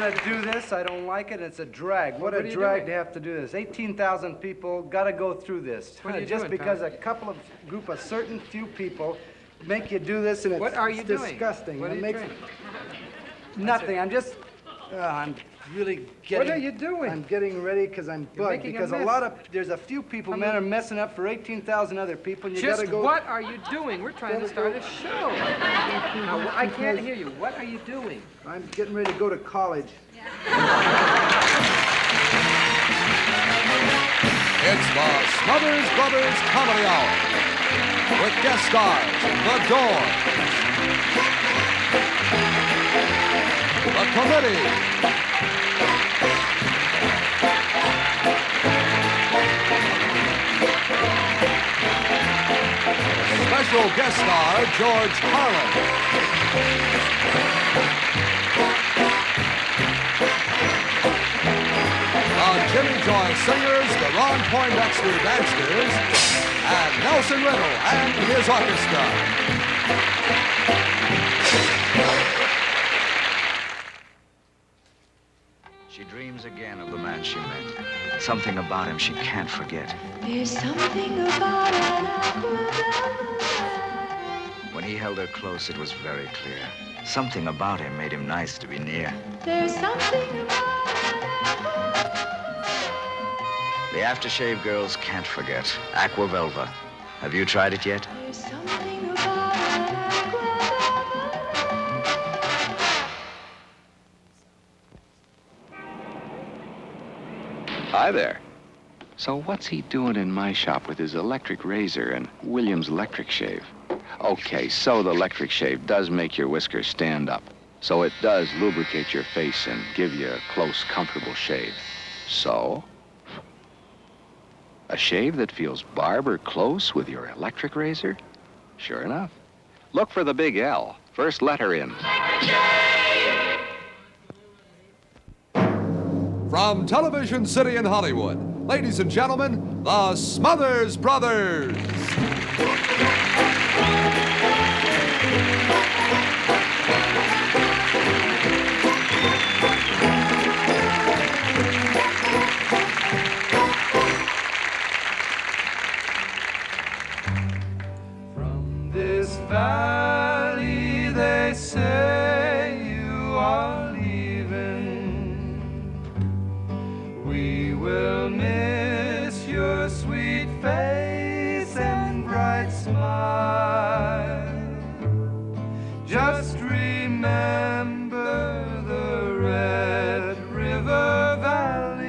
want to do this. I don't like it. It's a drag. What a drag to have to do this. 18,000 people got to go through this. What are you just doing, because Tom? a certain few people make you do this, and it's disgusting. What are you doing? Nothing. I'm really getting... What are you doing? I'm getting ready because I'm bugged. Because there's a few people, man, are messing up for 18,000 other people, and you got to go... What are you doing? We're trying to start a show. Now, I can't hear you. What are you doing? I'm getting ready to go to college. It's the Smothers Brothers Comedy Hour with guest stars, The Doors, The Committee, special guest star, George Carlin. Jimmy Joy Singers, the Ron Poindexter Dancers, and Nelson Riddle and his orchestra. She dreams again of the man she met. Something about him she can't forget. There's something about an aquavit. When he held her close, it was very clear. Something about him made him nice to be near. There's something about The aftershave girls can't forget. Aqua Velva. Have you tried it yet? There's something about an Hi there. So what's he doing in my shop with his electric razor and Williams electric shave? Okay, so the electric shave does make your whiskers stand up. So it does lubricate your face and give you a close, comfortable shave. So, a shave that feels barber close with your electric razor? Sure enough. Look for the big L. First letter in. From Television City in Hollywood, ladies and gentlemen, the Smothers Brothers. From this valley, they say you are leaving. We will miss your sweet face and bright smile. Just remember the Red River Valley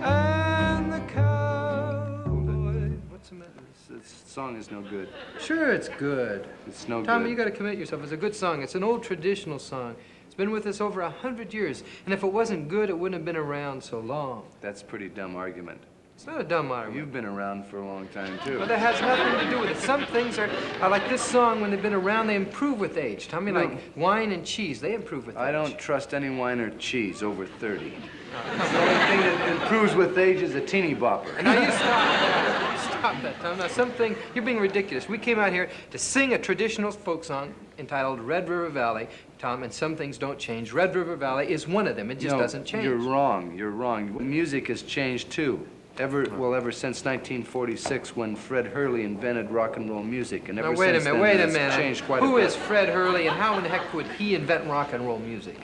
and the cowboy. What's the matter? This song is no good. Sure, it's good. It's no Tommy, good. you got to commit yourself. It's a good song. It's an old traditional song. It's been with us over 100 years. And if it wasn't good, it wouldn't have been around so long. That's a pretty dumb argument. It's not a dumb argument. You've been around for a long time, too. But that has nothing to do with it. Some things are like this song, when they've been around, they improve with age. Tommy, No. like wine and cheese, they improve with age. I don't trust any wine or cheese over 30. The only thing that improves with age is a teeny bopper. And now you stop that. Stop that, Tom. Now, something, you're being ridiculous. We came out here to sing a traditional folk song entitled Red River Valley, Tom, and some things don't change. Red River Valley is one of them. It just doesn't change. You're wrong. You're wrong. Music has changed, too. Ever since 1946, when Fred Hurley invented rock and roll music. And ever Now, wait a since minute, then, wait a it's minute. changed quite Who a bit. is Fred Hurley, and how in the heck would he invent rock and roll music?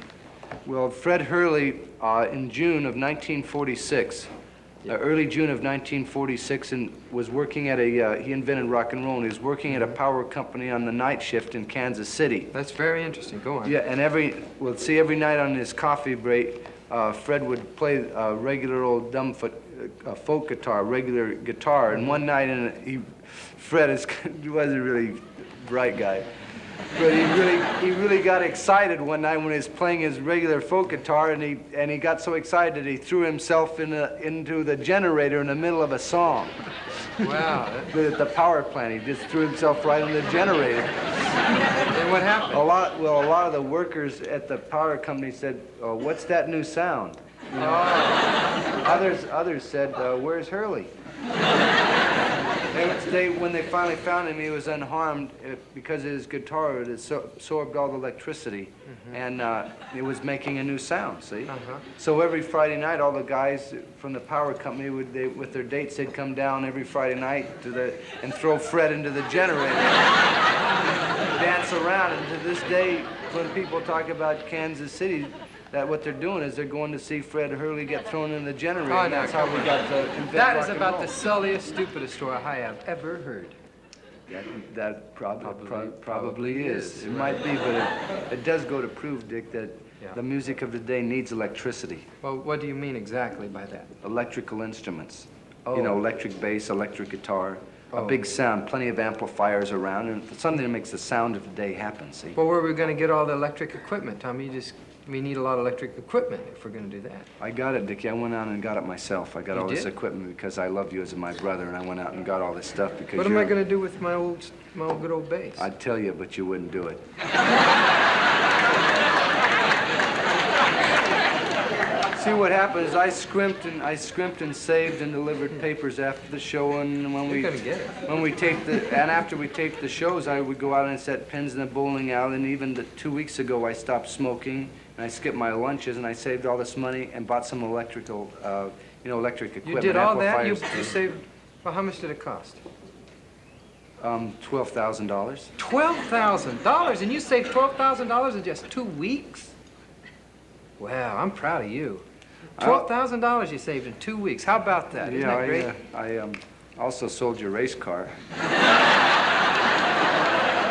Well, Fred Hurley, in June of 1946, early June of 1946, and was working at he invented rock and roll, and he was working at a power company on the night shift in Kansas City. That's very interesting. Go on. Yeah, and every night on his coffee break, Fred would play a regular old dumb folk guitar, regular guitar, and one night, Fred was a really bright guy. But he really got excited one night when he was playing his regular folk guitar, and he got so excited that he threw himself into the generator in the middle of a song. Wow. At the power plant, he just threw himself right in the generator. And what happened? A lot of the workers at the power company said, "Oh, what's that new sound?" You know? Others said, "Where's Hurley?" When they finally found him, he was unharmed because his guitar had absorbed all the electricity, and it was making a new sound, see? So every Friday night, all the guys from the power company, with their dates, they'd come down every Friday night and throw Fred into the generator, dance around, and to this day, when people talk about Kansas City, that what they're doing is they're going to see Fred Hurley get thrown in the generator. Oh, And that's how we got to invent That rock is and about roll. the silliest, stupidest story I have ever heard. That probably is. It might be, but it does go to prove, Dick, that the music of the day needs electricity. Well, what do you mean exactly by that? Electrical instruments. Oh. You know, electric bass, electric guitar, a big sound, plenty of amplifiers around, and something that makes the sound of the day happen, see? Well, where are we going to get all the electric equipment, Tommy? We need a lot of electric equipment if we're going to do that. I got it, Dickie. I went out and got it myself. I got all this did? equipment because I love you as my brother, and I went out and got all this stuff because What am I going to do with my old good old bass? I'd tell you, but you wouldn't do it. See, what happened is I scrimped and saved and delivered papers after the show, and when You're gonna get it. After we taped the shows, I would go out and set pins in the bowling alley, and even 2 weeks ago, I stopped smoking, and I skipped my lunches, and I saved all this money and bought some electric equipment. You did all that? You amplifiers. saved... Well, how much did it cost? $12,000. $12,000, and you saved $12,000 in just 2 weeks? Wow, I'm proud of you. $12,000 you saved in 2 weeks. How about that? Isn't that great? I also sold your race car.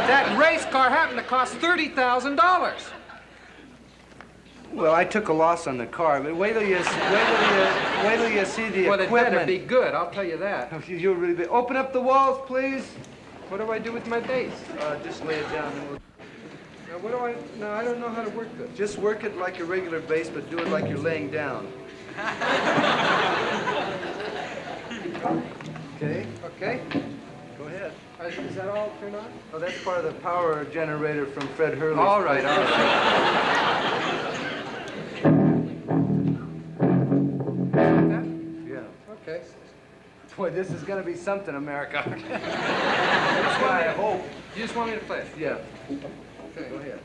That race car happened to cost $30,000. Well, I took a loss on the car, but wait till you see the Well, it equipment. better be good, I'll tell you that. You're really big. Open up the walls, please. What do I do with my bass? Just lay it down. And we'll... No, I don't know how to work this. Just work it like a regular bass, but do it like you're laying down. Okay? Okay? Go ahead. Is that all turned on? Oh, that's part of the power generator from Fred Hurley. All right. Yeah. Okay. Boy, this is going to be something, America. That's what I hope. You just want me to play it? Yeah. Okay, go ahead.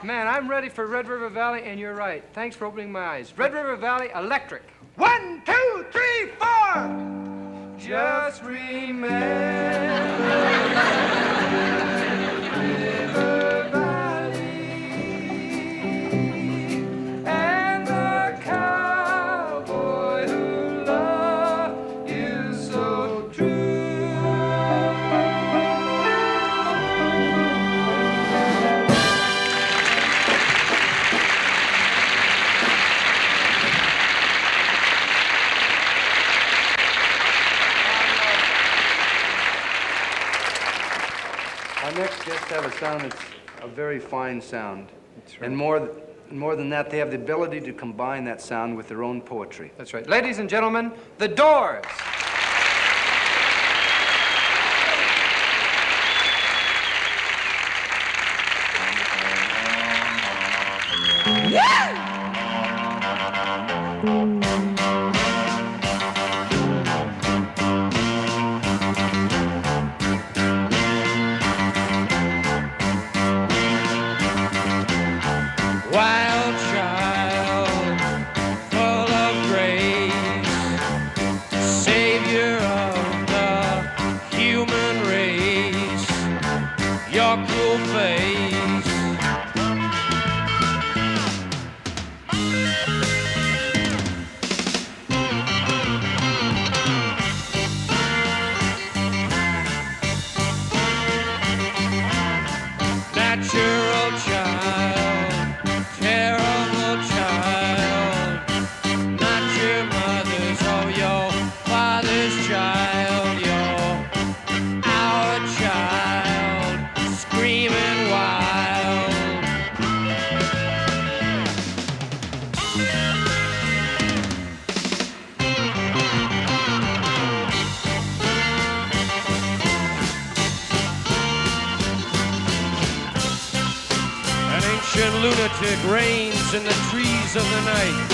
Man, I'm ready for Red River Valley, and you're right. Thanks for opening my eyes. Red River Valley Electric. 1, 2, 3, 4. Just remember River Valley and the cowboy who loved you so true. Our next guests have a sound that's a very fine sound. That's right. And more than that, they have the ability to combine that sound with their own poetry. That's right. Ladies and gentlemen, The Doors. Wild child, full of grace, say drunken lunatic reigns in the trees of the night.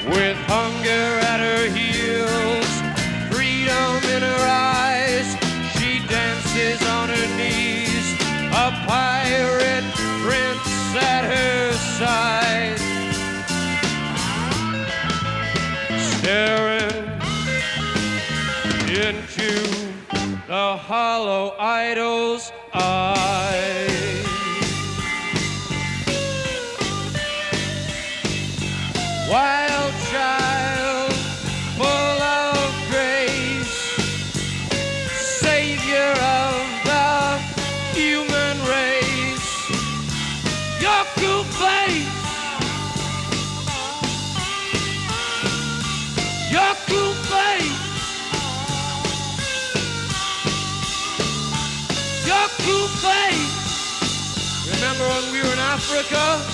With hunger at her heels, freedom in her eyes, she dances on her knees, a pirate prince at her side. Staring into the hollow idol's eyes. Wild child, full of grace, savior of the human race. Your cool face, your cool face, your cool face. Remember when we were in Africa?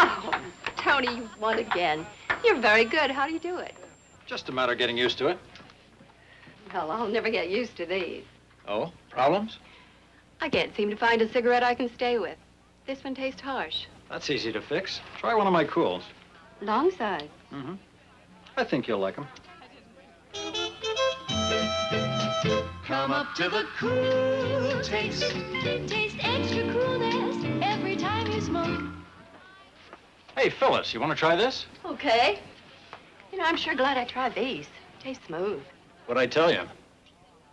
Oh, Tony, you won again. You're very good. How do you do it? Just a matter of getting used to it. Well, I'll never get used to these. Oh, problems? I can't seem to find a cigarette I can stay with. This one tastes harsh. That's easy to fix. Try one of my cools. Long size. Mm-hmm. I think you'll like them. Come up to the cool taste. Taste extra coolness every time you smoke. Hey, Phyllis, you want to try this? Okay. You know, I'm sure glad I tried these. Tastes smooth. What'd I tell you?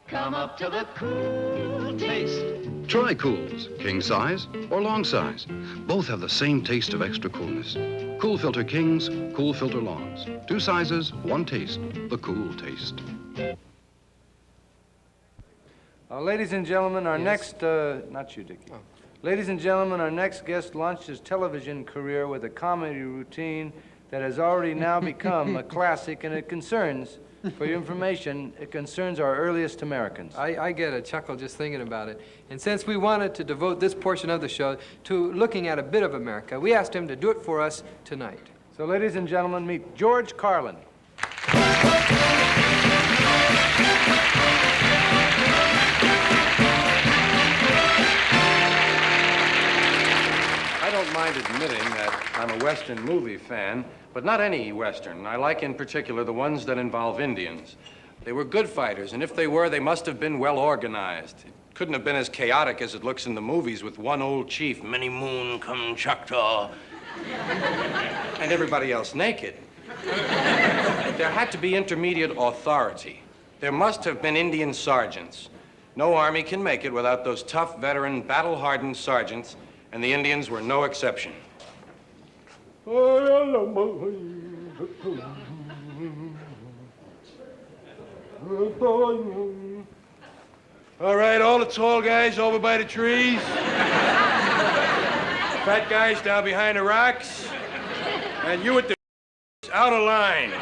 Come up to the cool taste. Try Cools, king size or long size. Both have the same taste of extra coolness. Cool Filter Kings, Cool Filter Longs. 2 sizes, 1 taste. The cool taste. Ladies and gentlemen, our next, not you, Dickie. Oh. Ladies and gentlemen, our next guest launched his television career with a comedy routine that has already now become a classic, and it concerns, for your information, it concerns our earliest Americans. I get a chuckle just thinking about it. And since we wanted to devote this portion of the show to looking at a bit of America, we asked him to do it for us tonight. So, ladies and gentlemen, meet George Carlin. I don't mind admitting that I'm a Western movie fan, but not any Western. I like in particular the ones that involve Indians. They were good fighters, and if they were, they must have been well organized. It couldn't have been as chaotic as it looks in the movies with one old chief, Many Moon Come Choctaw, and everybody else naked. There had to be intermediate authority. There must have been Indian sergeants. No army can make it without those tough, veteran, battle-hardened sergeants, and the Indians were no exception. All right, all the tall guys over by the trees. Fat guys down behind the rocks. And you with the out of line.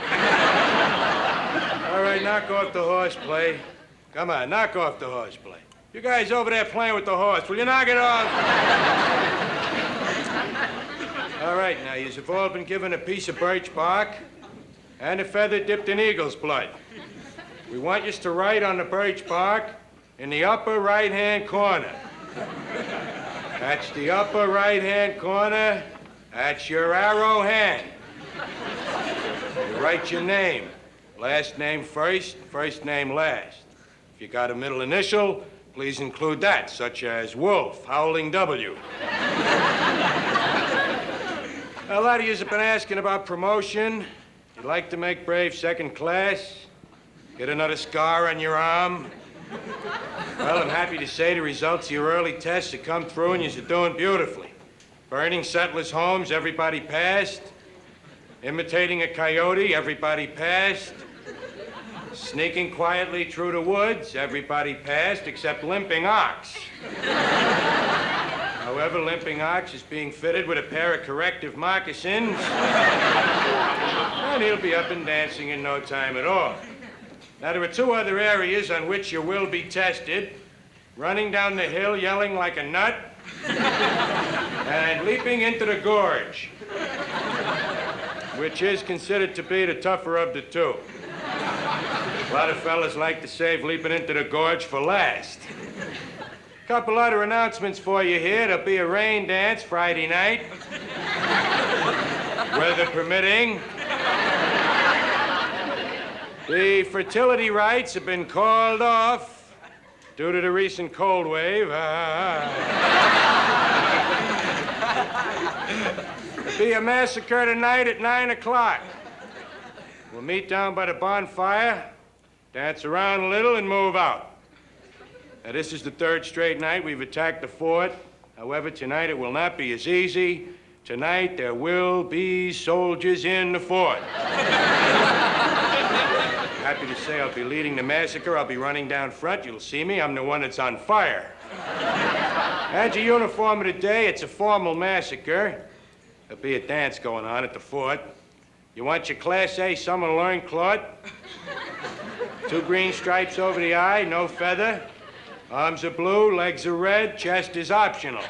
All right, knock off the horseplay. Come on, knock off the horseplay. You guys over there playing with the horse, will you knock it off? All right, now, you've all been given a piece of birch bark and a feather dipped in eagle's blood. We want you to write on the birch bark in the upper right-hand corner. That's the upper right-hand corner. That's your arrow hand. You write your name. Last name first, first name last. If you got a middle initial, please include that, such as Wolf, Howling W. A lot of you have been asking about promotion. You'd like to make brave second class? Get another scar on your arm? Well, I'm happy to say the results of your early tests have come through and you're doing beautifully. Burning settlers' homes, everybody passed. Imitating a coyote, everybody passed. Sneaking quietly through the woods, everybody passed except Limping Ox. However, Limping Ox is being fitted with a pair of corrective moccasins, and he'll be up and dancing in no time at all. Now, there are two other areas on which you will be tested. Running down the hill yelling like a nut, and leaping into the gorge, which is considered to be the tougher of the two. A lot of fellas like to save leaping into the gorge for last. Couple other announcements for you here. There'll be a rain dance Friday night, weather permitting. The fertility rites have been called off due to the recent cold wave. There'll be a massacre tonight at 9 o'clock. We'll meet down by the bonfire, dance around a little, and move out. Now, this is the third straight night we've attacked the fort. However, tonight it will not be as easy. Tonight there will be soldiers in the fort. Happy to say I'll be leading the massacre. I'll be running down front. You'll see me. I'm the one that's on fire. And your uniform of the day, it's a formal massacre. There'll be a dance going on at the fort. You want your Class A summer loincloth? 2 green stripes over the eye, no feather. Arms are blue, legs are red, chest is optional.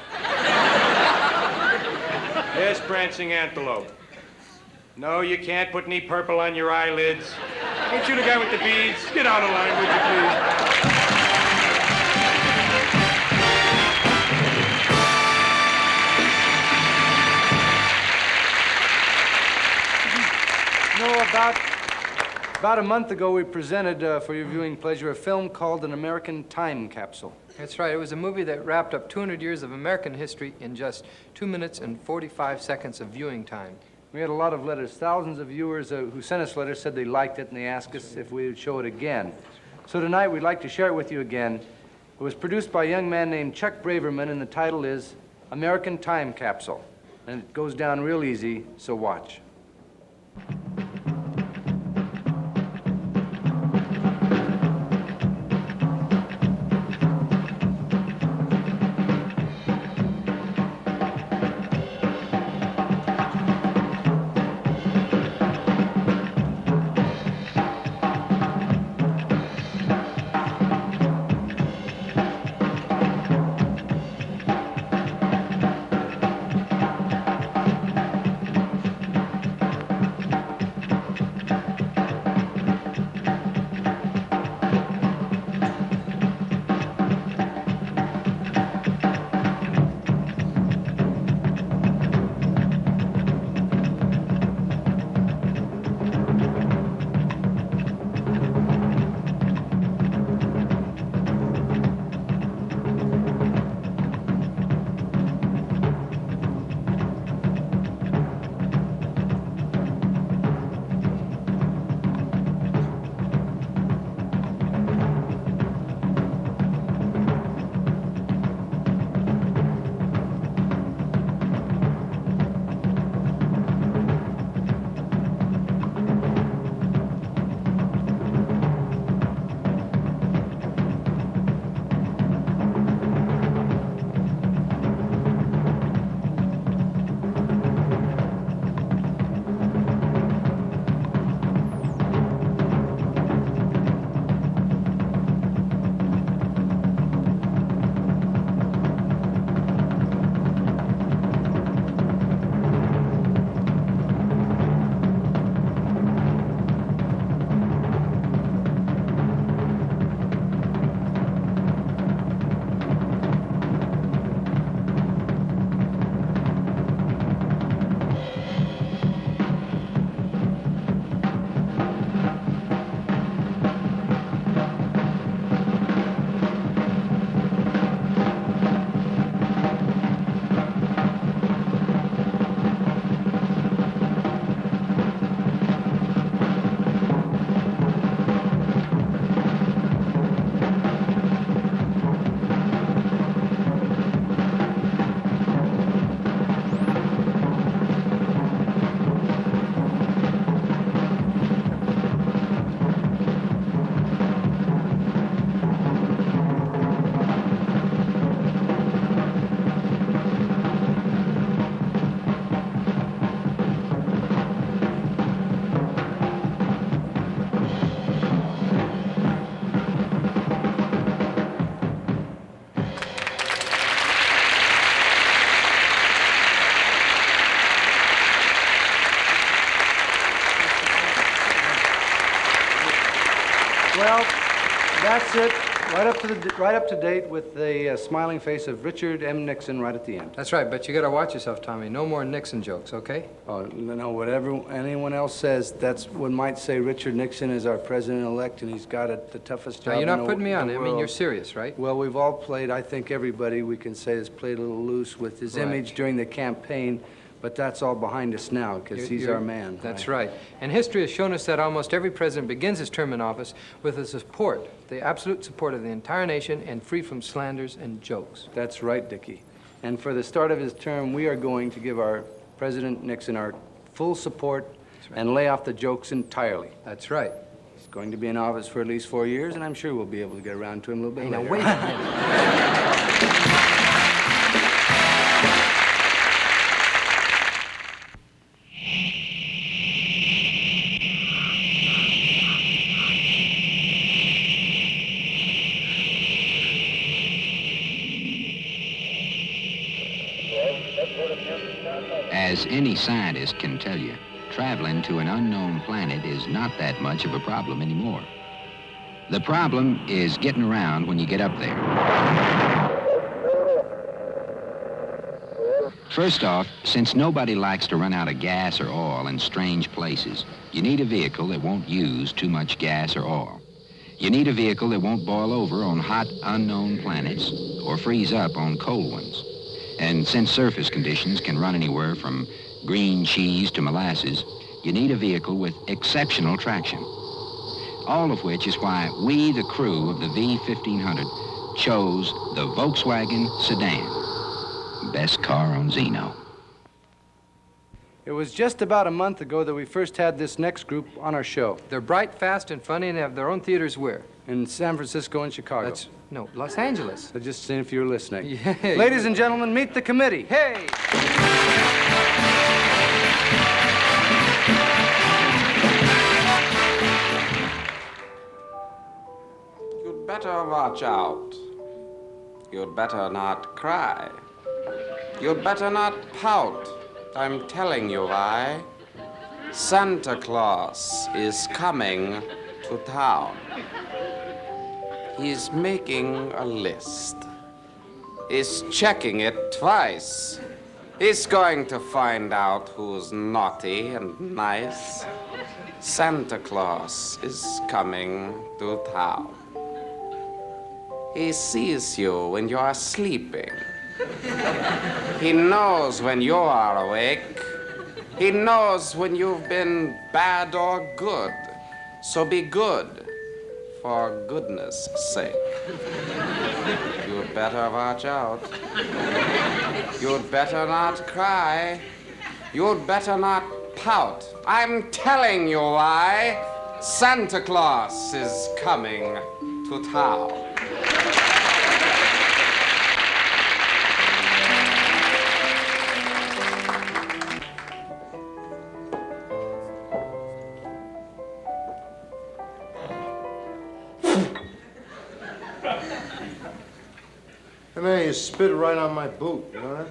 Yes, prancing antelope. No, you can't put any purple on your eyelids. Ain't you the guy with the beads? Get out of line, would you, please? You know, about a month ago, we presented for your viewing pleasure a film called An American Time Capsule. That's right. It was a movie that wrapped up 200 years of American history in just 2 minutes and 45 seconds of viewing time. We had a lot of letters. Thousands of viewers who sent us letters said they liked it, and they asked us if we would show it again. So tonight, we'd like to share it with you again. It was produced by a young man named Chuck Braverman, and the title is American Time Capsule. And it goes down real easy, so watch. Well, that's it. Right up to date with the smiling face of Richard M. Nixon right at the end. That's right, but you gotta watch yourself, Tommy. No more Nixon jokes, okay? Oh, no, whatever anyone else says, that's one might say Richard Nixon is our president-elect, and he's got the toughest job Now, you're in not putting me on. I mean, world. you're serious, right? Well, we've all played, I think everybody, we can say, has played a little loose with his image during the campaign, but that's all behind us now, because he's our man. That's right. And history has shown us that almost every president begins his term in office with the support, the absolute support of the entire nation, and free from slanders and jokes. That's right, Dickie. And for the start of his term, we are going to give our President Nixon our full support and lay off the jokes entirely. That's right. He's going to be in office for at least 4 years, and I'm sure we'll be able to get around to him a little bit later. Now, wait a minute. As any scientist can tell you, traveling to an unknown planet is not that much of a problem anymore. The problem is getting around when you get up there. First off, since nobody likes to run out of gas or oil in strange places, you need a vehicle that won't use too much gas or oil. You need a vehicle that won't boil over on hot, unknown planets or freeze up on cold ones. And since surface conditions can run anywhere from green cheese to molasses, you need a vehicle with exceptional traction. All of which is why we, the crew of the V-1500, chose the Volkswagen sedan. Best car on Zeno. It was just about a month ago that we first had this next group on our show. They're bright, fast, and funny, and they have their own theaters where? In San Francisco and Chicago. No, Los Angeles. So just saying if you're listening. Yeah. Ladies and gentlemen, meet the committee. Hey! You'd better watch out. You'd better not cry. You'd better not pout. I'm telling you why. Santa Claus is coming to town. He's making a list. He's checking it twice. He's going to find out who's naughty and nice. Santa Claus is coming to town. He sees you when you are sleeping. He knows when you are awake. He knows when you've been bad or good. So be good. For goodness sake. You'd better watch out. You'd better not cry. You'd better not pout. I'm telling you why. Santa Claus is coming to town. And then you spit right on my boot, you know that?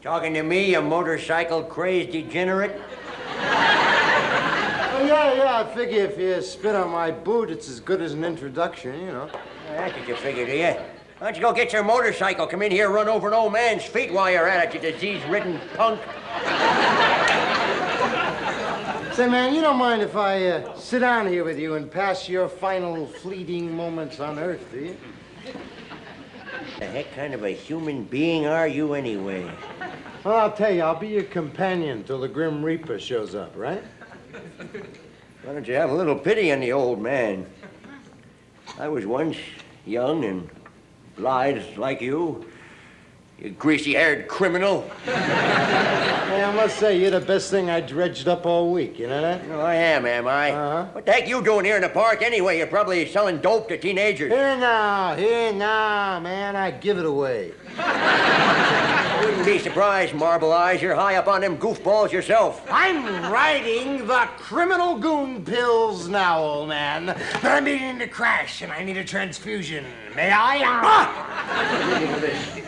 Talking to me, you motorcycle-crazed degenerate? Oh, yeah, I figure if you spit on my boot, it's as good as an introduction, you know. That's what you figure, do you? Why don't you go get your motorcycle, come in here, run over an old man's feet while you're at it, you disease-ridden punk. Say, man, you don't mind if I sit down here with you and pass your final fleeting moments on Earth, do you? The heck kind of a human being are you anyway? Well, I'll tell you, I'll be your companion till the Grim Reaper shows up, right? Why don't you have a little pity on the old man? I was once young and blithe like you greasy-haired criminal. Hey, I must say, you're the best thing I dredged up all week, you know that? No, I am I? Uh-huh. What the heck you doing here in the park anyway? You're probably selling dope to teenagers. Here now, man, I give it away. I wouldn't be surprised, Marble Eyes. You're high up on them goofballs yourself. I'm riding the criminal goon pills now, old man. But I'm beginning to crash, and I need a transfusion. May I? Look at this.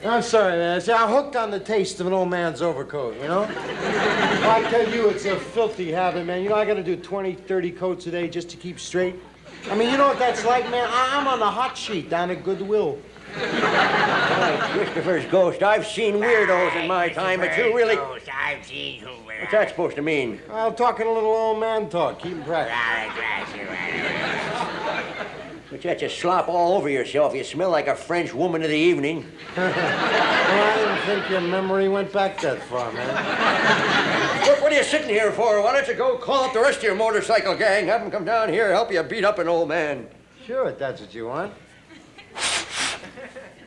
I'm sorry, man. See, I'm hooked on the taste of an old man's overcoat, you know? I tell you, it's a filthy habit, man. You know, I gotta do 20, 30 coats a day just to keep straight. I mean, you know what that's like, man? I'm on the hot sheet down at Goodwill. Christopher's ghost. I've seen weirdos in my time, but you really... I've seen who... What's that supposed to mean? I'm talking a little old man talk. Keep him practice. But you just slop all over yourself. You smell like a French woman of the evening. Well, I didn't think your memory went back that far, man. Look, what are you sitting here for? Why don't you go call up the rest of your motorcycle gang? Have them come down here and help you beat up an old man. Sure, if that's what you want.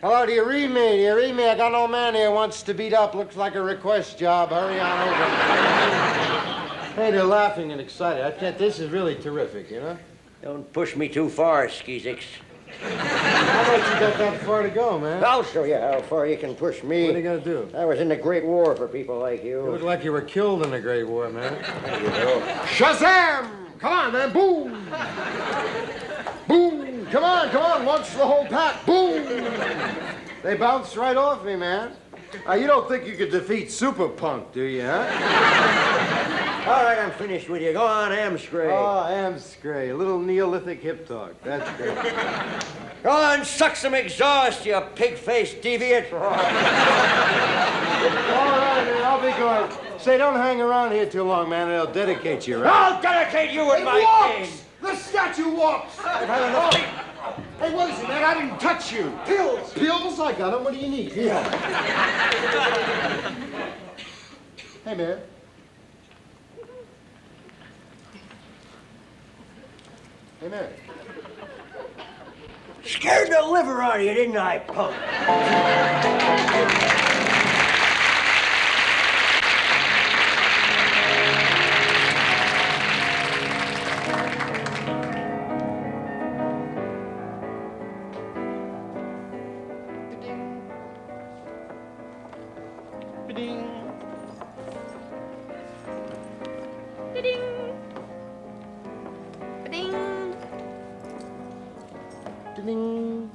Hello, do you read me? Do you read me? I got an old man here who wants to beat up. Looks like a request job. Hurry on over. Hey, they're laughing and excited. I can't. This is really terrific, you know? Don't push me too far, Skeezix. How about you got that far to go, man? I'll show you how far you can push me. What are you gonna do? I was in the Great War for people like you. You look like you were killed in the Great War, man. There you go. Shazam! Come on, man. Boom! Boom! Come on, launch the whole pack. Boom! They bounced right off me, man. You don't think you could defeat Super Punk, do you, huh? All right, I'm finished with you. Go on, Amscray. Oh, Amscray. A little Neolithic hip talk. That's great. Go on, suck some exhaust, you pig-faced deviant. All right, man. I'll be going. Say, don't hang around here too long, man. They'll dedicate you, right? I'll dedicate you with my king. The statue walks! Hey, what is it, man? I didn't touch you. Pills! Pills? I got them. What do you need? Here. Hey, man. Hey, man. Scared the liver out of you, didn't I, punk? Ding.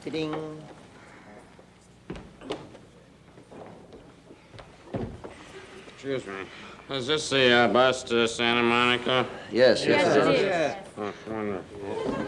Ding. Excuse me. Is this the bus to Santa Monica? Yes, Yes, it is. Oh, wonderful.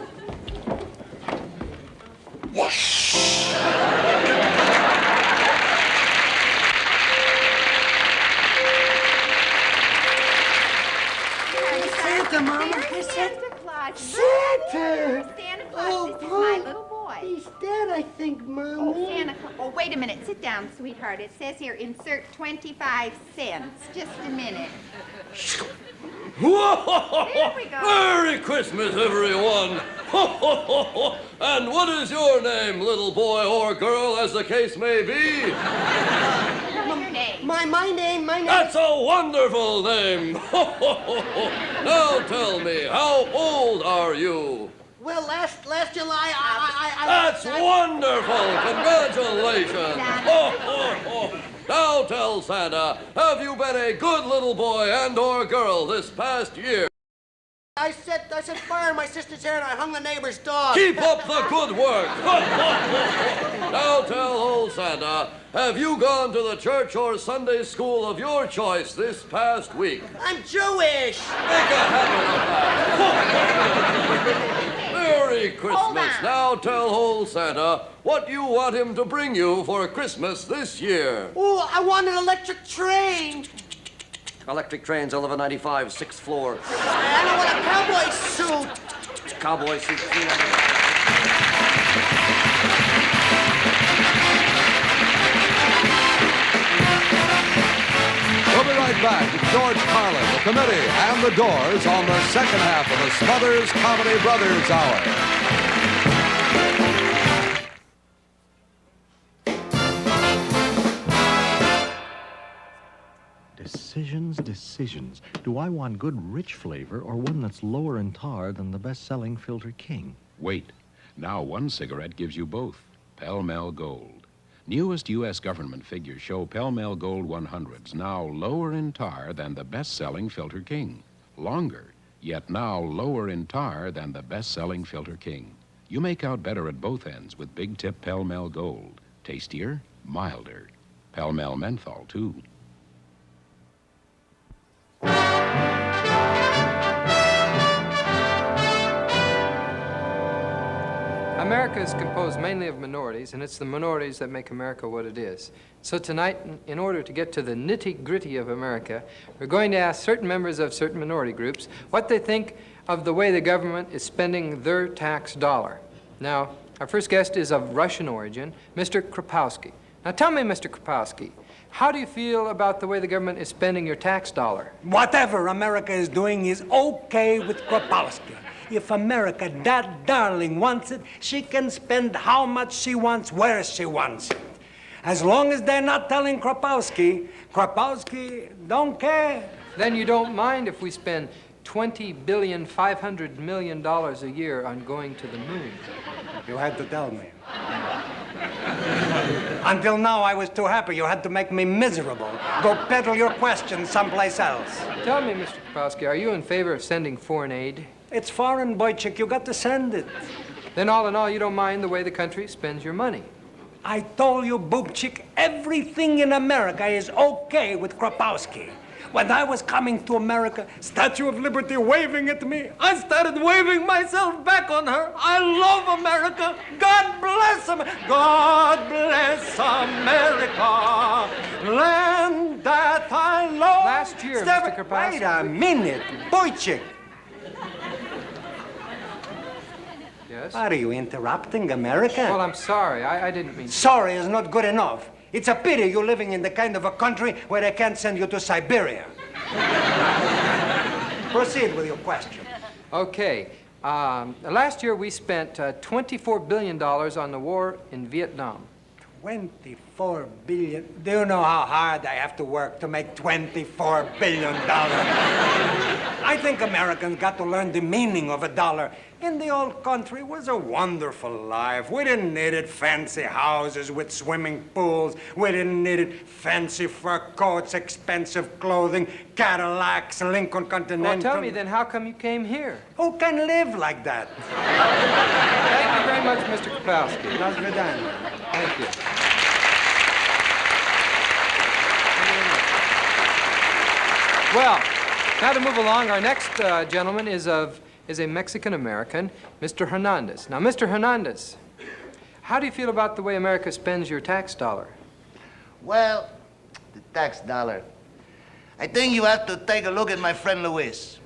Santa, Mama. There's Santa Claus. Santa! Santa Claus, Oh, this is Paul. my little boy. He's dead, I think, Mama. Oh, Santa Claus. Oh, wait a minute. Sit down, sweetheart. It says here, insert 25 cents. Just a minute. There we go. Merry Christmas, everyone! And what is your name, little boy or girl, as the case may be? Tell me your name. My name. That's a wonderful name! Now tell me, how old are you? Well, last July, I That's wonderful! Congratulations! Now tell Santa, have you been a good little boy and or girl this past year? I set fire in my sister's hair and I hung the neighbor's dog. Keep up the good work! Now tell old Santa, have you gone to the church or Sunday school of your choice this past week? I'm Jewish. Make a habit of that. Merry Christmas. Now tell old Santa what you want him to bring you for Christmas this year. Oh, I want an electric train. Electric trains, 1195, 6th floor. And I want a cowboy suit. Cowboy suit. We'll be right back with George Carlin, the committee, and the Doors on the second half of the Smothers Comedy Brothers Hour. Decisions. Do I want good, rich flavor or one that's lower in tar than the best-selling Filter King? Wait. Now one cigarette gives you both. Pell-Mell Gold. Newest U.S. government figures show Pell-Mell Gold 100s now lower in tar than the best-selling Filter King. Longer, yet now lower in tar than the best-selling Filter King. You make out better at both ends with Big Tip Pell Mell Gold. Tastier, milder. Pell Mell Menthol, too. America is composed mainly of minorities, and it's the minorities that make America what it is. So tonight, in order to get to the nitty-gritty of America, we're going to ask certain members of certain minority groups what they think of the way the government is spending their tax dollar. Now, our first guest is of Russian origin, Mr. Kropowski. Now tell me, Mr. Kropowski, how do you feel about the way the government is spending your tax dollar? Whatever America is doing is okay with Kropowski. If America, that darling, wants it, she can spend how much she wants, where she wants it. As long as they're not telling Kropowski, Kropowski don't care. Then you don't mind if we spend $20.5 billion a year on going to the moon? You had to tell me. Until now, I was too happy. You had to make me miserable. Go peddle your questions someplace else. Tell me, Mr. Kropowski, are you in favor of sending foreign aid? It's foreign, Boychik. You got to send it. Then all in all, you don't mind the way the country spends your money? I told you, Boobchik, everything in America is okay with Kropowski. When I was coming to America, Statue of Liberty waving at me, I started waving myself back on her. I love America. God bless America. God bless America. Land that I love. Last year, Mr. Kropowski. Wait a minute, Boychik. Yes? Are you interrupting America? Well, I'm sorry. I didn't mean... Sorry is not good enough. It's a pity you're living in the kind of a country where they can't send you to Siberia. Proceed with your question. Okay. Last year, we spent $24 billion on the war in Vietnam. 24 billion. Do you know how hard I have to work to make $24 billion? I think Americans got to learn the meaning of a dollar. In the old country was a wonderful life. We didn't need it fancy houses with swimming pools. We didn't need it fancy fur coats, expensive clothing, Cadillacs, Lincoln Continental. Well, tell me then, how come you came here? Who can live like that? Thank you very much, Mr. Kropowski. That's vidania. Thank you. Well, now to move along, our next gentleman is a Mexican-American, Mr. Hernandez. Now, Mr. Hernandez, how do you feel about the way America spends your tax dollar? Well, the tax dollar. I think you have to take a look at my friend Luis.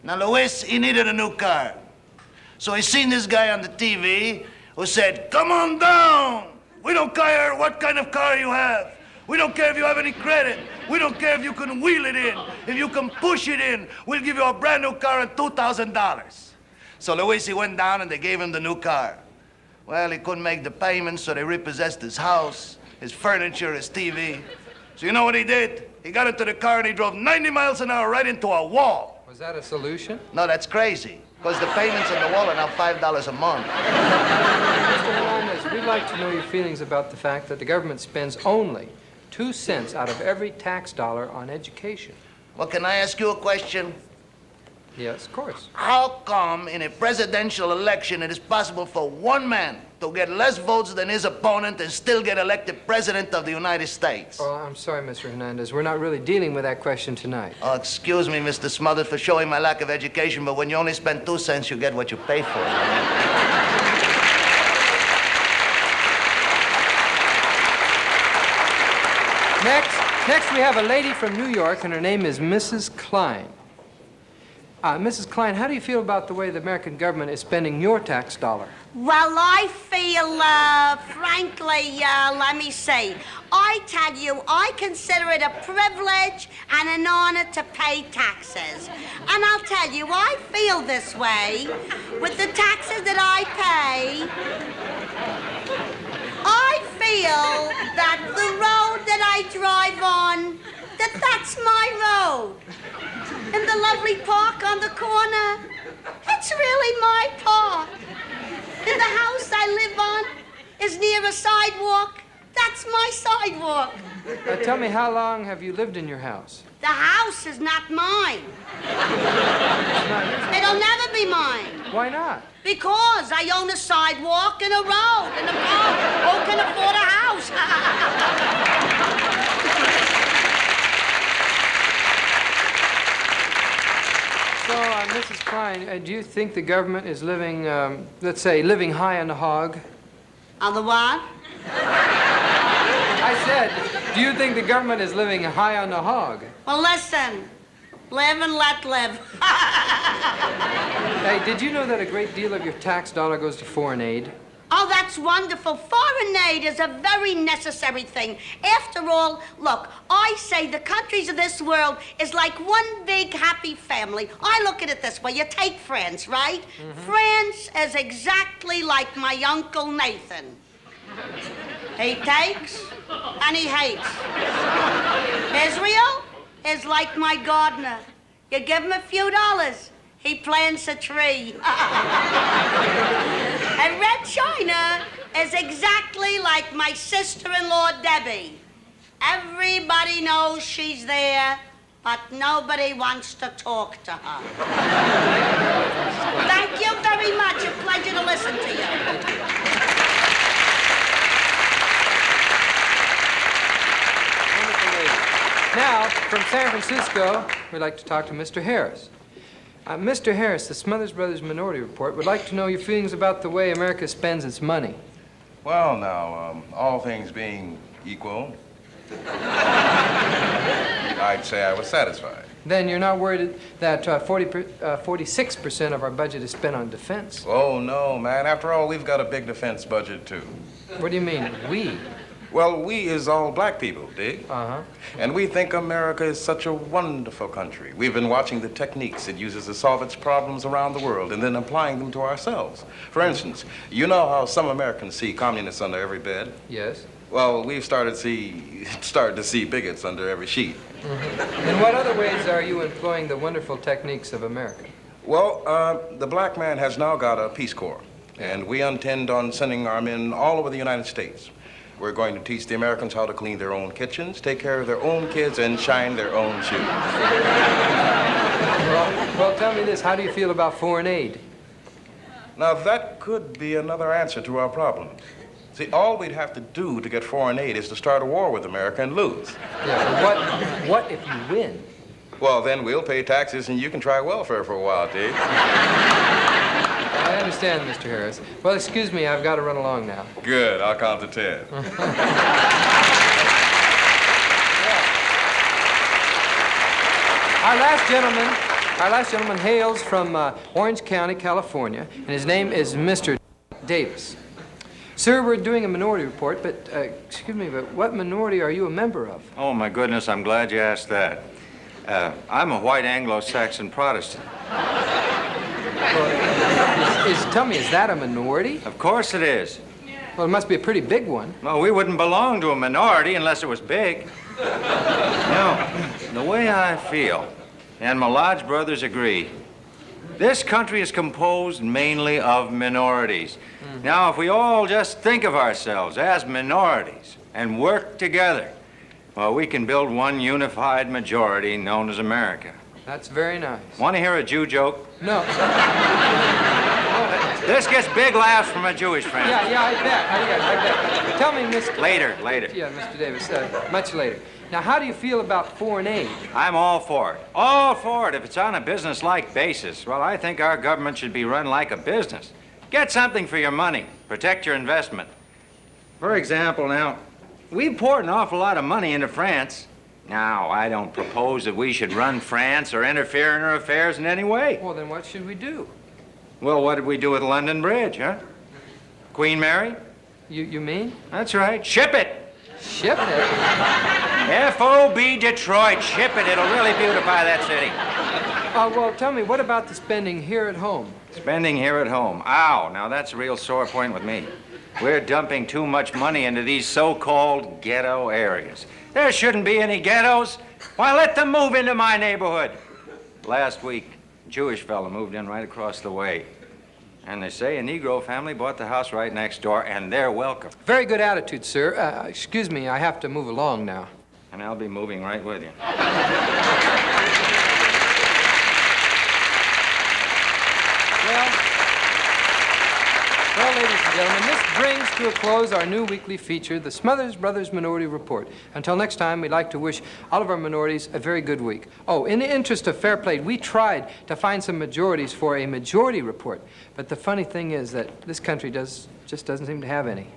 Now, Luis, he needed a new car. So he seen this guy on the TV who said, "Come on down. We don't care what kind of car you have. We don't care if you have any credit. We don't care if you can wheel it in. If you can push it in, we'll give you a brand new car and $2,000. So Luis, he went down and they gave him the new car. Well, he couldn't make the payments, so they repossessed his house, his furniture, his TV. So you know what he did? He got into the car and he drove 90 miles an hour right into a wall. Was that a solution? No, that's crazy, because the payments on the wall are now $5 a month. Mr. Hernandez, we'd like to know your feelings about the fact that the government spends only 2 cents out of every tax dollar on education. Well, can I ask you a question? Yes, of course. How come in a presidential election it is possible for one man to get less votes than his opponent and still get elected president of the United States? Oh, I'm sorry, Mr. Hernandez. We're not really dealing with that question tonight. Oh, excuse me, Mr. Smothers, for showing my lack of education, but when you only spend 2 cents, you get what you pay for. Next, we have a lady from New York, and her name is Mrs. Klein. Mrs. Klein, how do you feel about the way the American government is spending your tax dollar? Well, I feel, frankly, let me see. I tell you, I consider it a privilege and an honor to pay taxes. And I'll tell you, I feel this way with the taxes that I pay. I feel that the road that I drive on, that's my road. And the lovely park on the corner, it's really my park. And the house I live on is near a sidewalk. That's my sidewalk. Tell me, how long have you lived in your house? The house is not mine. It'll never be mine. Why not? Because I own a sidewalk and a road and a boat. Who can afford a house? So, Mrs. Klein, do you think the government is living, let's say, living high on the hog? On the what? I said, do you think the government is living high on the hog? Well, listen. Live and let live. Hey, did you know that a great deal of your tax dollar goes to foreign aid? Oh, that's wonderful. Foreign aid is a very necessary thing. After all, look, I say the countries of this world is like one big happy family. I look at it this way. You take France, right? France is exactly like my Uncle Nathan. He takes and he hates. Israel is like my gardener. You give him a few dollars, he plants a tree. And Red China is exactly like my sister-in-law, Debbie. Everybody knows she's there, but nobody wants to talk to her. Thank you very much. A pleasure to listen to you. Now, from San Francisco, we'd like to talk to Mr. Harris. Mr. Harris, the Smothers Brothers Minority Report would like to know your feelings about the way America spends its money. Well, now, all things being equal, I'd say I was satisfied. Then you're not worried that 46% of our budget is spent on defense? Oh, no, man. After all, we've got a big defense budget, too. What do you mean, we? Well, we is all black people, dig? Uh-huh. And we think America is such a wonderful country. We've been watching the techniques it uses to solve its problems around the world and then applying them to ourselves. For instance, you know how some Americans see communists under every bed? Yes. Well, we've started to see bigots under every sheet. In what other ways are you employing the wonderful techniques of America? Well, the black man has now got a Peace Corps, and we intend on sending our men all over the United States. We're going to teach the Americans how to clean their own kitchens, take care of their own kids, and shine their own shoes. Well, tell me this. How do you feel about foreign aid? Now, that could be another answer to our problem. See, all we'd have to do to get foreign aid is to start a war with America and lose. Yeah, but what if you win? Well, then we'll pay taxes and you can try welfare for a while, Dave. I understand, Mr. Harris. Well, excuse me, I've got to run along now. Good, I'll count to 10. Our last gentleman hails from Orange County, California, and his name is Mr. Davis. Sir, we're doing a minority report, but, excuse me, but what minority are you a member of? Oh, my goodness, I'm glad you asked that. I'm a white Anglo-Saxon Protestant. Tell me, is that a minority? Of course it is. Well, it must be a pretty big one. Well, we wouldn't belong to a minority unless it was big. You know, the way I feel, and my lodge brothers agree, this country is composed mainly of minorities. Now, if we all just think of ourselves as minorities and work together, well, we can build one unified majority known as America. That's very nice. Want to hear a Jew joke? No. This gets big laughs from a Jewish friend. Yeah, I bet. Tell me, Mr. Later. Yeah, Mr. Davis, much later. Now, how do you feel about foreign aid? I'm all for it. All for it if it's on a business-like basis. Well, I think our government should be run like a business. Get something for your money. Protect your investment. For example, now, we've poured an awful lot of money into France. Now, I don't propose that we should run France or interfere in her affairs in any way. Well, then what should we do? Well, what did we do with London Bridge, huh? Queen Mary? You mean? That's right. Ship it. Ship it? F.O.B. Detroit. Ship it. It'll really beautify that city. Well, tell me, what about the spending here at home? Spending here at home. Ow, now that's a real sore point with me. We're dumping too much money into these so-called ghetto areas. There shouldn't be any ghettos. Why, let them move into my neighborhood. Last week, a Jewish fella moved in right across the way. And they say a Negro family bought the house right next door, and they're welcome. Very good attitude, sir. Excuse me, I have to move along now. And I'll be moving right with you. Well, ladies and gentlemen, this brings to a close our new weekly feature, the Smothers Brothers Minority Report. Until next time, we'd like to wish all of our minorities a very good week. Oh, in the interest of fair play, we tried to find some majorities for a majority report, but the funny thing is that this country just doesn't seem to have any.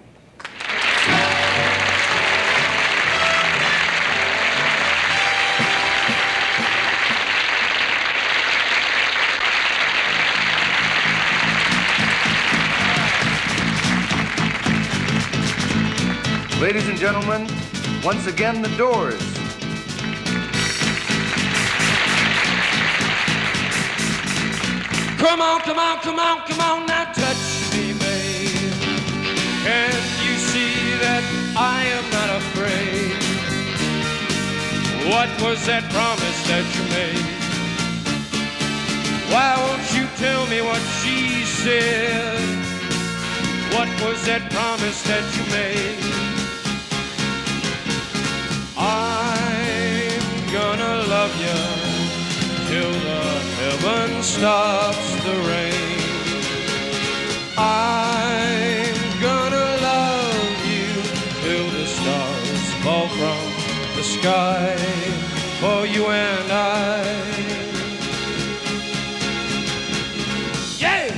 Ladies and gentlemen, once again, the Doors. Come on, come on, come on, come on, now touch me, babe. Can't you see that I am not afraid? What was that promise that you made? Why won't you tell me what she said? What was that promise that you made? I'm gonna love you till the heaven stops the rain. I'm gonna love you till the stars fall from the sky for you and I. Yeah!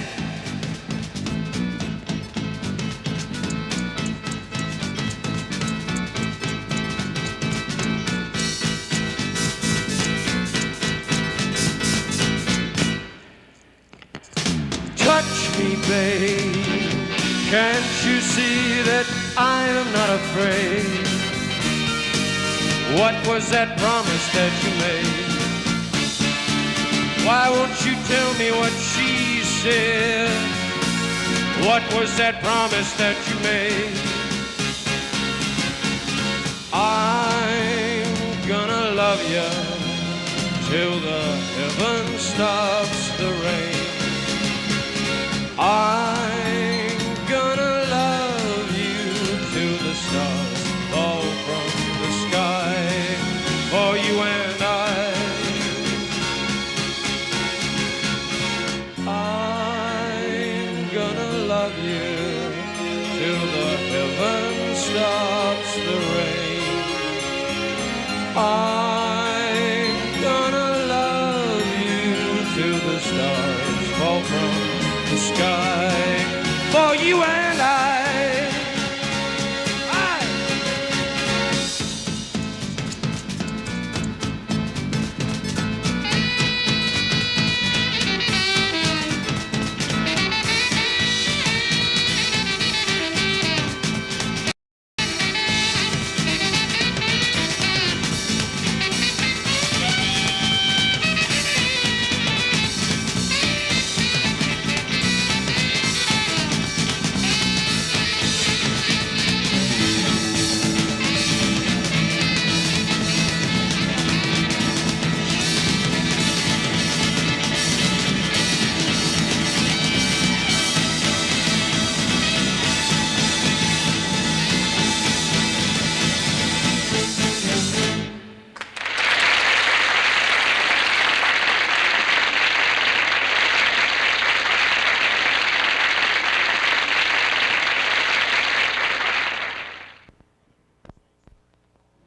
Touch me, babe. Can't you see that I am not afraid? What was that promise that you made? Why won't you tell me what she said? What was that promise that you made? I'm gonna love you till the heaven stops the rain. I'm gonna love you till the stars fall from the sky for you and I. I'm gonna love you till the heaven stops the rain. I'm gonna love you till the stars fall from the sky for you and I.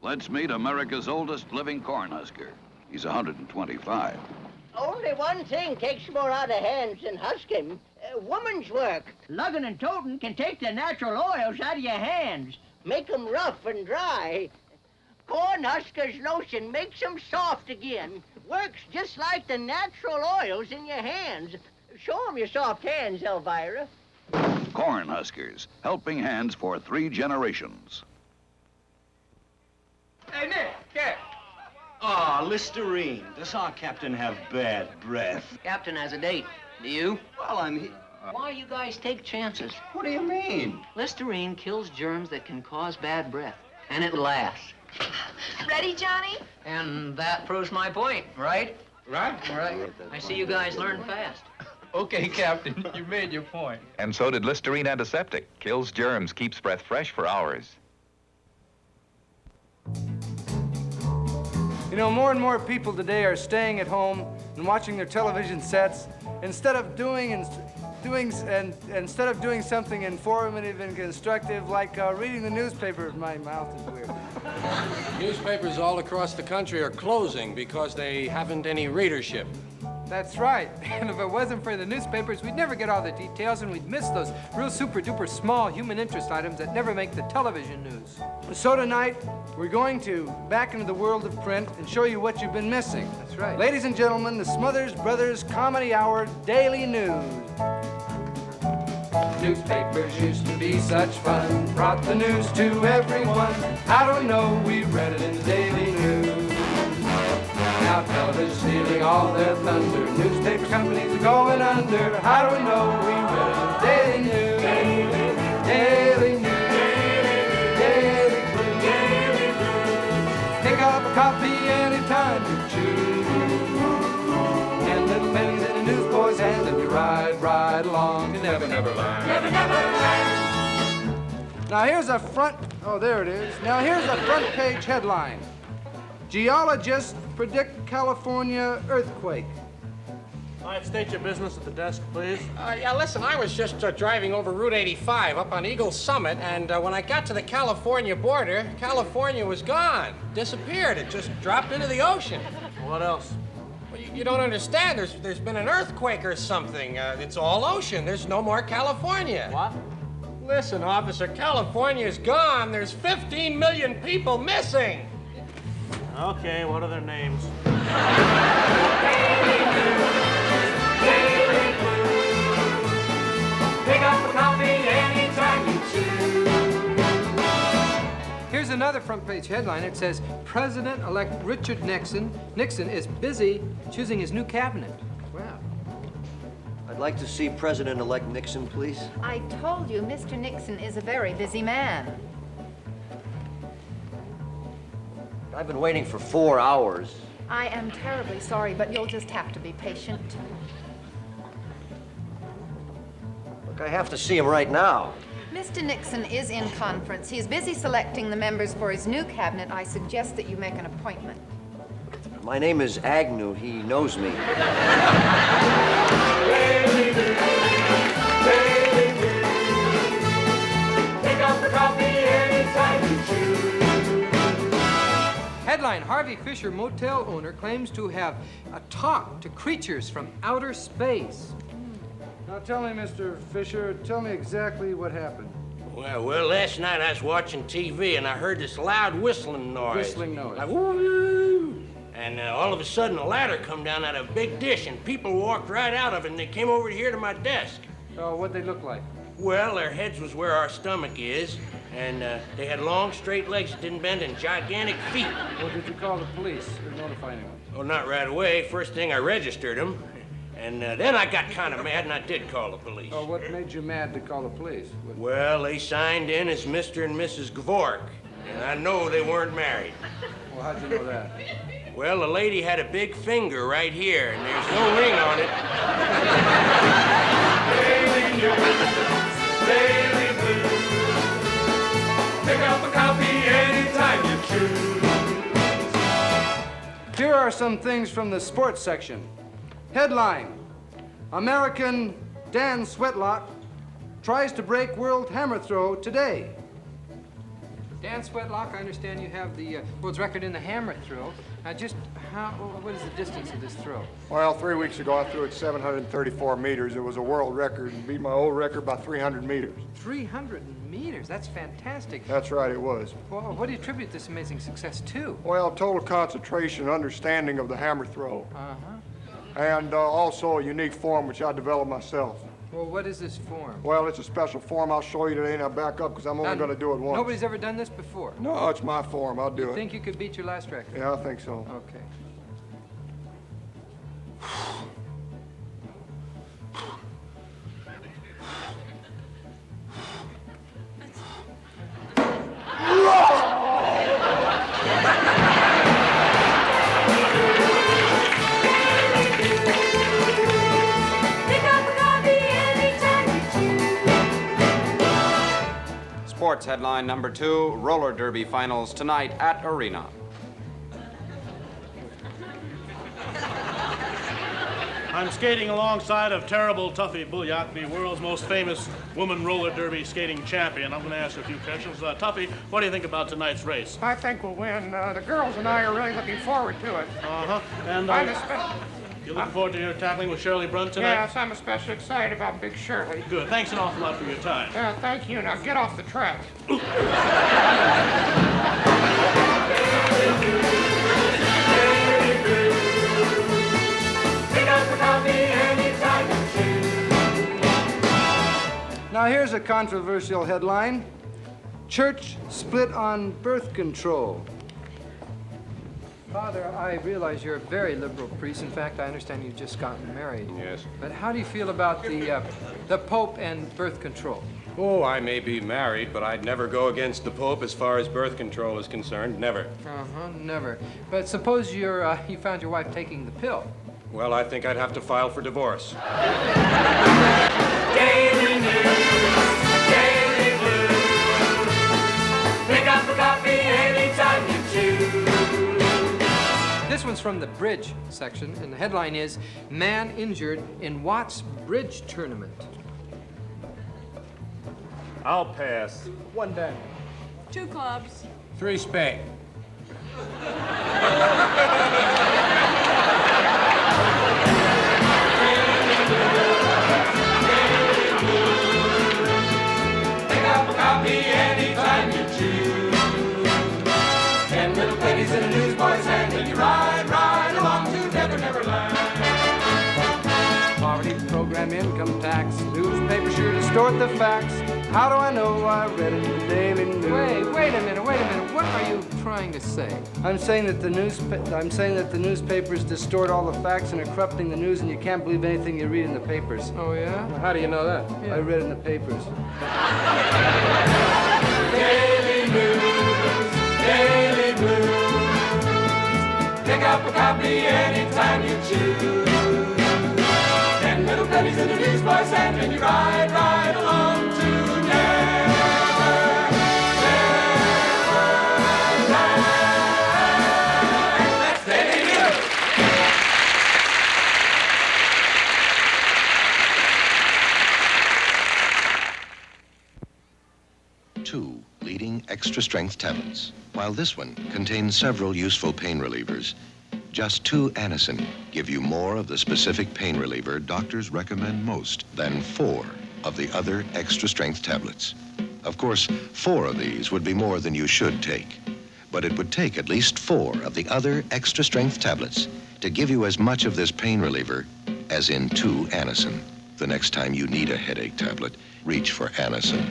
Let's meet America's oldest living cornhusker. He's 125. Only one thing takes more out of hands than husking. Woman's work. Lugging and toting can take the natural oils out of your hands. Make 'em rough and dry. Cornhusker's lotion makes 'em soft again. Works just like the natural oils in your hands. Show 'em your soft hands, Elvira. Cornhuskers, helping hands for 3 generations. Hey, Nick, Nick. Ah, Listerine. Does our captain have bad breath? Captain has a date. Do you? Well, Why you guys take chances? What do you mean? Listerine kills germs that can cause bad breath, and it lasts. Ready, Johnny? And that proves my point, right? Right. Right. I see you guys learn fast. Okay, Captain, you made your point. And so did Listerine Antiseptic. Kills germs, keeps breath fresh for hours. You know, more and more people today are staying at home and watching their television sets instead of doing something informative and constructive, like reading the newspaper. My mouth is weird. Newspapers all across the country are closing because they haven't any readership. That's right. And if it wasn't for the newspapers, we'd never get all the details, and we'd miss those real super-duper small human interest items that never make the television news. So tonight, we're going to back into the world of print and show you what you've been missing. That's right. Ladies and gentlemen, the Smothers Brothers Comedy Hour Daily News. Newspapers used to be such fun, brought the news to everyone. How do we know we read it in the Daily News? Now television's stealing all their thunder. Newspaper companies are going under. How do we know we read it in the Daily News? Daily News. Daily News. Pick up a copy anytime you choose. 10 little pennies in a newsboy's hand and you ride along to Never Never Land. Never Never Land. Now here's a front, oh there it is. Now here's a front page headline. Geologists predict California earthquake. All right, state your business at the desk, please. Yeah, listen, I was just driving over Route 85 up on Eagle Summit, and when I got to the California border, California was gone. Disappeared. It just dropped into the ocean. What else? Well, you don't understand. There's been an earthquake or something. It's all ocean. There's no more California. What? Listen, officer, California's gone. There's 15 million people missing. Okay, what are their names? Pick up a copy anytime you choose. Here's another front page headline. It says, President-elect Richard Nixon is busy choosing his new cabinet. Wow. I'd like to see President-elect Nixon, please. I told you Mr. Nixon is a very busy man. I've been waiting for 4 hours. I am terribly sorry, but you'll just have to be patient. Look, I have to see him right now. Mr. Nixon is in conference. He's busy selecting the members for his new cabinet. I suggest that you make an appointment. My name is Agnew. He knows me. Pick up the coffee anytime you choose. Headline, Harvey Fisher, motel owner, claims to have talked to creatures from outer space. Now tell me, Mr. Fisher, tell me exactly what happened. Well, last night I was watching TV and I heard this loud whistling noise. Whistling noise. Like, woo! And all of a sudden a ladder come down out of a big dish and people walked right out of it and they came over here to my desk. Oh, what'd they look like? Well, their heads was where our stomach is, and they had long, straight legs that didn't bend and gigantic feet. Well, did you call the police or notify anyone? Oh, not right away. First thing I registered them, and then I got kind of mad and I did call the police. Oh, what made you mad to call the police? Well, they signed in as Mr. and Mrs. Gvork, and I know they weren't married. Well, how'd you know that? Well, the lady had a big finger right here, and there's no ring on it. Daily News, Daily Blues. Pick up a copy anytime you choose. Here are some things from the sports section. Headline, American Dan Sweatlock tries to break world hammer throw today. Dan Sweatlock, I understand you have the world's record in the hammer throw. Just what is the distance of this throw? Well, 3 weeks ago I threw it 734 meters. It was a world record and beat my old record by 300 meters. 300 meters? That's fantastic. That's right, it was. Well, what do you attribute this amazing success to? Well, total concentration, understanding of the hammer throw. And also a unique form which I developed myself. Well, what is this form? Well, it's a special form. I'll show you today, and I'll back up because I'm only going to do it once. Nobody's ever done this before? No, it's my form. I'll do it. You think you could beat your last record? Yeah, I think so. Okay. Sports headline number 2, roller derby finals tonight at Arena. I'm skating alongside of Terrible Tuffy Bullock, the world's most famous woman roller derby skating champion. I'm going to ask a few questions. Tuffy, what do you think about tonight's race? I think we'll win. The girls and I are really looking forward to it. Uh-huh. And you looking forward to your tackling with Shirley Brunt tonight? Yes, I'm especially excited about Big Shirley. Good. Thanks an awful lot for your time. Yeah, thank you. Now get off the track. Now here's a controversial headline. Church split on birth control. Father, I realize you're a very liberal priest. In fact, I understand you've just gotten married. Yes. But how do you feel about the Pope and birth control? Oh, I may be married, but I'd never go against the Pope as far as birth control is concerned. Never. Uh-huh, never. But suppose you found your wife taking the pill. Well, I think I'd have to file for divorce. Daily news, daily blues. Pick up a copy anytime you choose. This one's from the bridge section, and the headline is, Man Injured in Watts Bridge Tournament. I'll pass. One down. 2 clubs. 3 spade. Pick up a copy anytime you choose. 10 little pennies in a newsboy's hand, and you ride along to Never Land. Poverty program, income tax, newspaper sure distort the facts. How do I know? I read it in the Daily News. Wait a minute. What are you trying to say? I'm saying that the newspapers distort all the facts and are corrupting the news, and you can't believe anything you read in the papers. Oh, yeah? Well, how do you know that? I read in the papers. Daily News, Daily Blues. Pick up a copy anytime you choose. 10 little pennies in the newsboy's hand, and you ride along to That's Daily News. Two leading extra-strength tablets. While this one contains several useful pain relievers, just 2 Anacin give you more of the specific pain reliever doctors recommend most than 4 of the other extra-strength tablets. Of course, 4 of these would be more than you should take, but it would take at least 4 of the other extra-strength tablets to give you as much of this pain reliever as in 2 Anacin. The next time you need a headache tablet, reach for Anacin.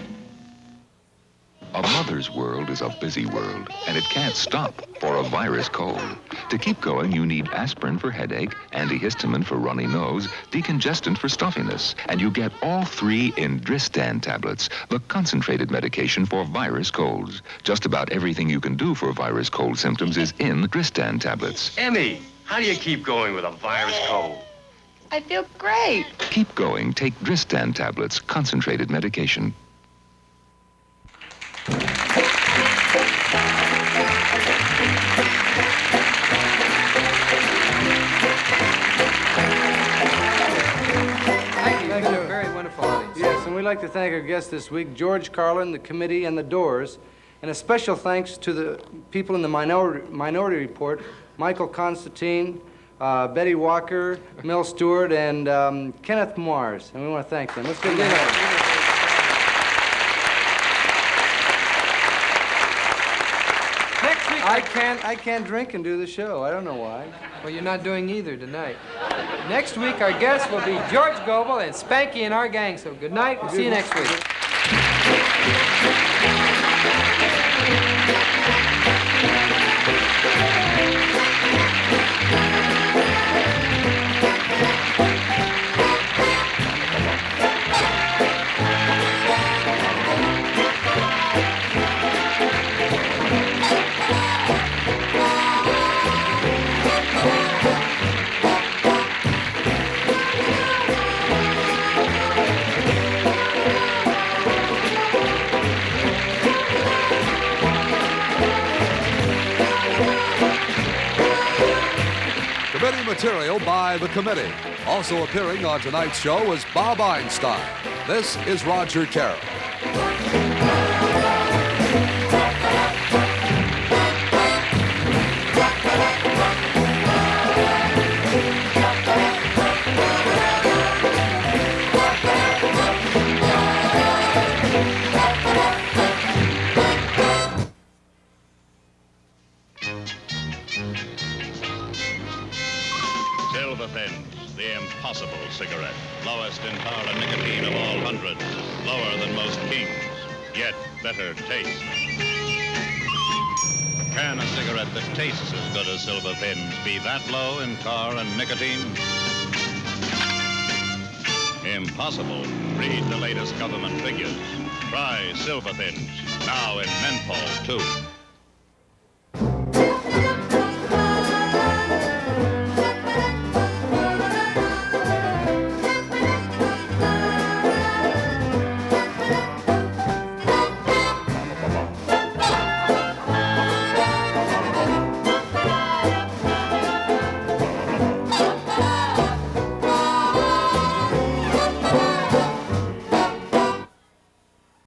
A mother's world is a busy world, and it can't stop for a virus cold. To keep going, you need aspirin for headache, antihistamine for runny nose, decongestant for stuffiness, and you get all 3 in Dristan tablets, the concentrated medication for virus colds. Just about everything you can do for virus cold symptoms is in Dristan tablets. Emmy, how do you keep going with a virus cold? I feel great. Keep going. Take Dristan tablets, concentrated medication. Thank you. You've been a very wonderful audience. Yes, and we'd like to thank our guests this week, George Carlin, the committee, and the Doors. And a special thanks to the people in the Minority Report, Michael Constantine, Betty Walker, Mel Stewart, and Kenneth Mars. And we want to thank them. Let's give them a hand. I can't drink and do the show. I don't know why. Well, you're not doing either tonight. Next week, our guests will be George Goebel and Spanky and our gang. So good night. We'll see you next week. material by the committee. Also appearing on tonight's show is Bob Einstein. This is Roger Carroll. Silver Thins, the impossible cigarette. Lowest in tar and nicotine of all hundreds. Lower than most kings, yet better taste. Can a cigarette that tastes as good as Silver Thins be that low in tar and nicotine? Impossible. Read the latest government figures. Try Silver Thins, now in menthol, too.